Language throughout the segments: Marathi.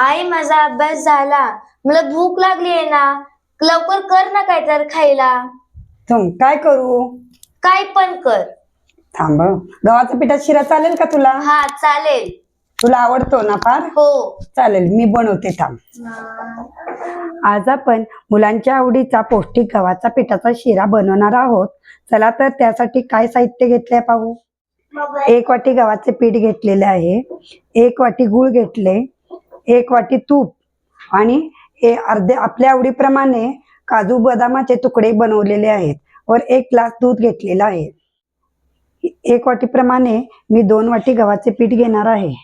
आई माझा अभ्यास झाला, मला भूक लागली आहे ना, लवकर कर ना काय तर खायला. काय करू? काय पण कर. थांब गव्हाचा पिठात शिरा चालेल का तुला? हा चालेल. तुला आवडतो ना फार? हो चालेल, मी बनवते थांब. आज आपण मुलांच्या आवडीचा पौष्टिक गव्हाचा पिठाचा शिरा बनवणार आहोत. चला तर त्यासाठी काय साहित्य घेतले पाहू. 1 वाटी गव्हाचे पीठ घेतलेले आहे, 1 वाटी गूळ घेतले, 1 वाटी तूप आणि अर्धे आपल्या आवडीप्रमाणे काजू बदामाचे तुकडे बनवलेले आहेत वर 1 ग्लास दूध घेतलेला आहे. 1 वाटी प्रमाणे मी 2 वाटी गव्हाचे पीठ घेणार आहे.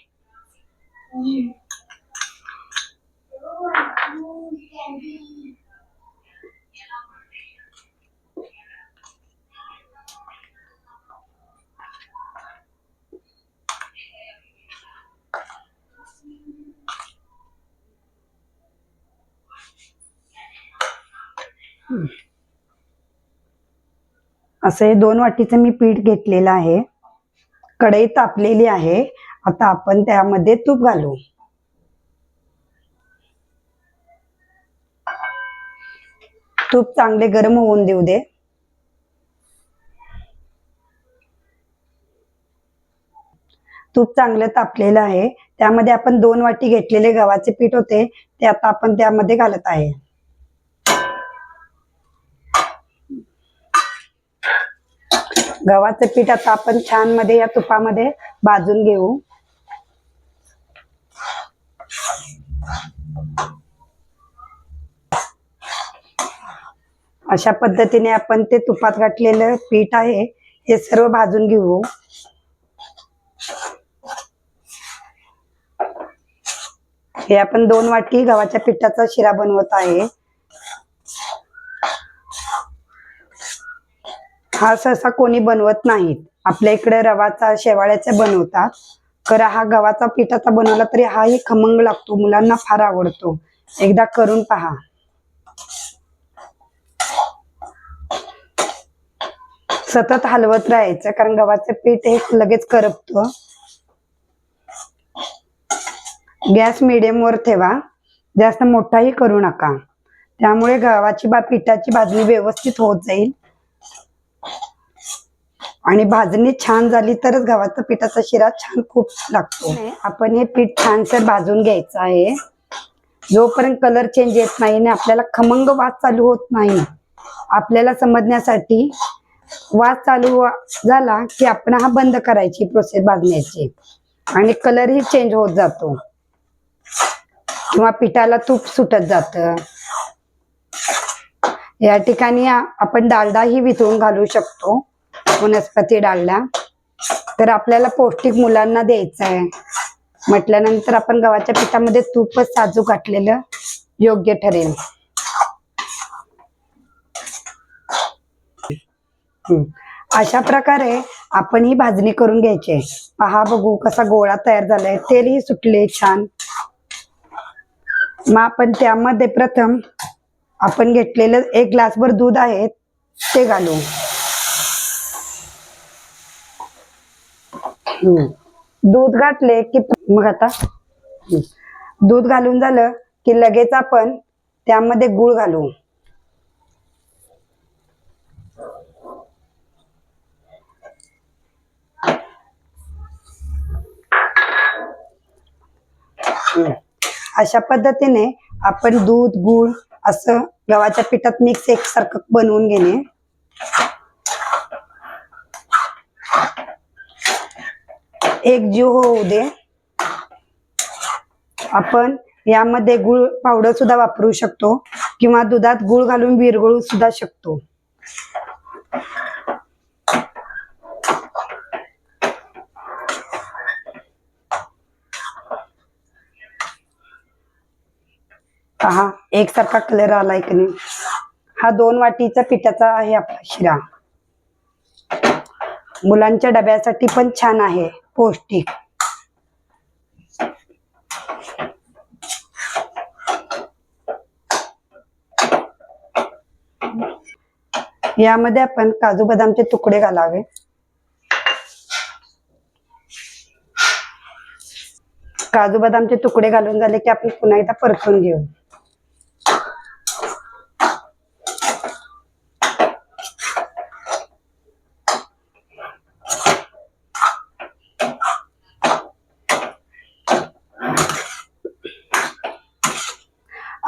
असे 2 वाटीचं मी पीठ घेतलेलं आहे. कढई तापलेली आहे. आता आपण त्यामध्ये तूप घालू. तूप चांगले गरम होऊन देऊ दे. तूप चांगलं तापलेलं आहे. त्यामध्ये आपण 2 वाटी घेतलेले गव्हाचे पीठ होते ते आता आपण त्यामध्ये घालत आहे. गव्हाचं पीठ आता आपण छान मध्ये या तुपामध्ये भाजून घेऊ. अशा पद्धतीने आपण ते तुपात घातलेलं पीठ आहे हे सर्व भाजून घेऊ. हे आपण 2 वाटी गव्हाच्या पिठाचा शिरा बनवत आहे. हा सहसा कोणी बनवत नाहीत. आपल्या इकडे रवाचा शेवाळ्याचा बनवतात. खरं हा गव्हाचा पिठाचा बनवला तरी हाही खमंग लागतो, मुलांना फार आवडतो. एकदा करून पहा. सतत हलवत राहायचं कारण गव्हाचं पीठ हे लगेच करपतं. गॅस मिडियम वर ठेवा, जास्त मोठाही करू नका, त्यामुळे गव्हाची पिठाची भाजणी व्यवस्थित होत जाईल आणि भाजणी छान झाली तरच गव्हाचा पिठाचा शिरा छान खूप लागतो. आपण हे पीठ छानसर भाजून घ्यायचं आहे. जोपर्यंत कलर चेंज येत नाही आणि आपल्याला खमंग वास चालू होत नाही, आपल्याला समजण्यासाठी वास चालू झाला की आपण हा बंद करायची प्रोसेस भाजण्याची आणि कलरही चेंज होत जातो किंवा पिठाला तूप सुटत जातं. या ठिकाणी आपण डालडाही वितळून घालू शकतो, वनस्पती डालडा. तर आपल्याला पौष्टिक मुलांना द्यायचं आहे म्हटल्यानंतर आपण गव्हाच्या पिठामध्ये तूपच साजूक घातलेलं योग्य ठरेल. अशा प्रकारे आपण ही भाजणी करून घ्यायची. पहा बघू कसा गोळा तयार झालाय, तेलही सुटले छान. मग आपण त्यामध्ये प्रथम आपण घेतलेलं 1 ग्लासभर दूध आहे ते घालू. दूध घातले की मग आता दूध घालून झालं की लगेच आपण त्यामध्ये गूळ घालू. अशा पद्धतीने आपण दूध गूळ असं गव्हाच्या पिठात मिक्स एकसारखं बनवून घेणे. एकजीव होऊ दे. आपण यामध्ये गूळ पावडर सुद्धा वापरू शकतो किंवा दुधात गूळ घालून विरघळू सुद्धा शकतो. पहा एकसारखा कलर आलाय की नाही. हा 2 वाटीचा पिठाचा आहे आपला शिरा. मुलांच्या डब्यासाठी पण छान आहे, पौष्टिक. यामध्ये आपण काजू बदामचे तुकडे घालावे. काजू बदामचे तुकडे घालून झाले की आपण पुन्हा एकदा परतून घेऊ.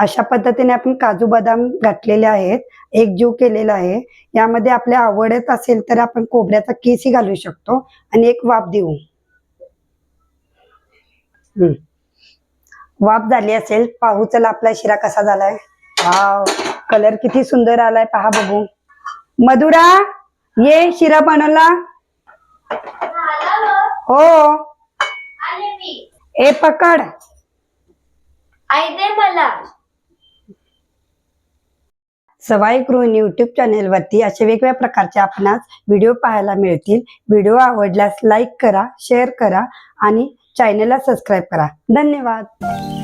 अशा पद्धतीने आपण काजू बदाम घातलेले आहेत, एकजीव केलेला आहे. यामध्ये आपल्या आवडत असेल तर आपण खोबऱ्याचा किसही घालू शकतो आणि एक वाफ देऊ. वाफ झाली असेल, पाहू चला आपला शिरा कसा झालाय. वाव, कलर किती सुंदर आलाय पहा बघू. मधुरा, ये शिरा बनवला. हो, ए पकड. आई दे मला. सवाई गृहिणी युट्यूब चॅनेलवरती असे वेगवेगळ्या प्रकारचे आपणास व्हिडिओ पाहायला मिळतील. व्हिडिओ आवडल्यास लाईक करा, शेअर करा आणि चॅनेलला सबस्क्राईब करा. धन्यवाद.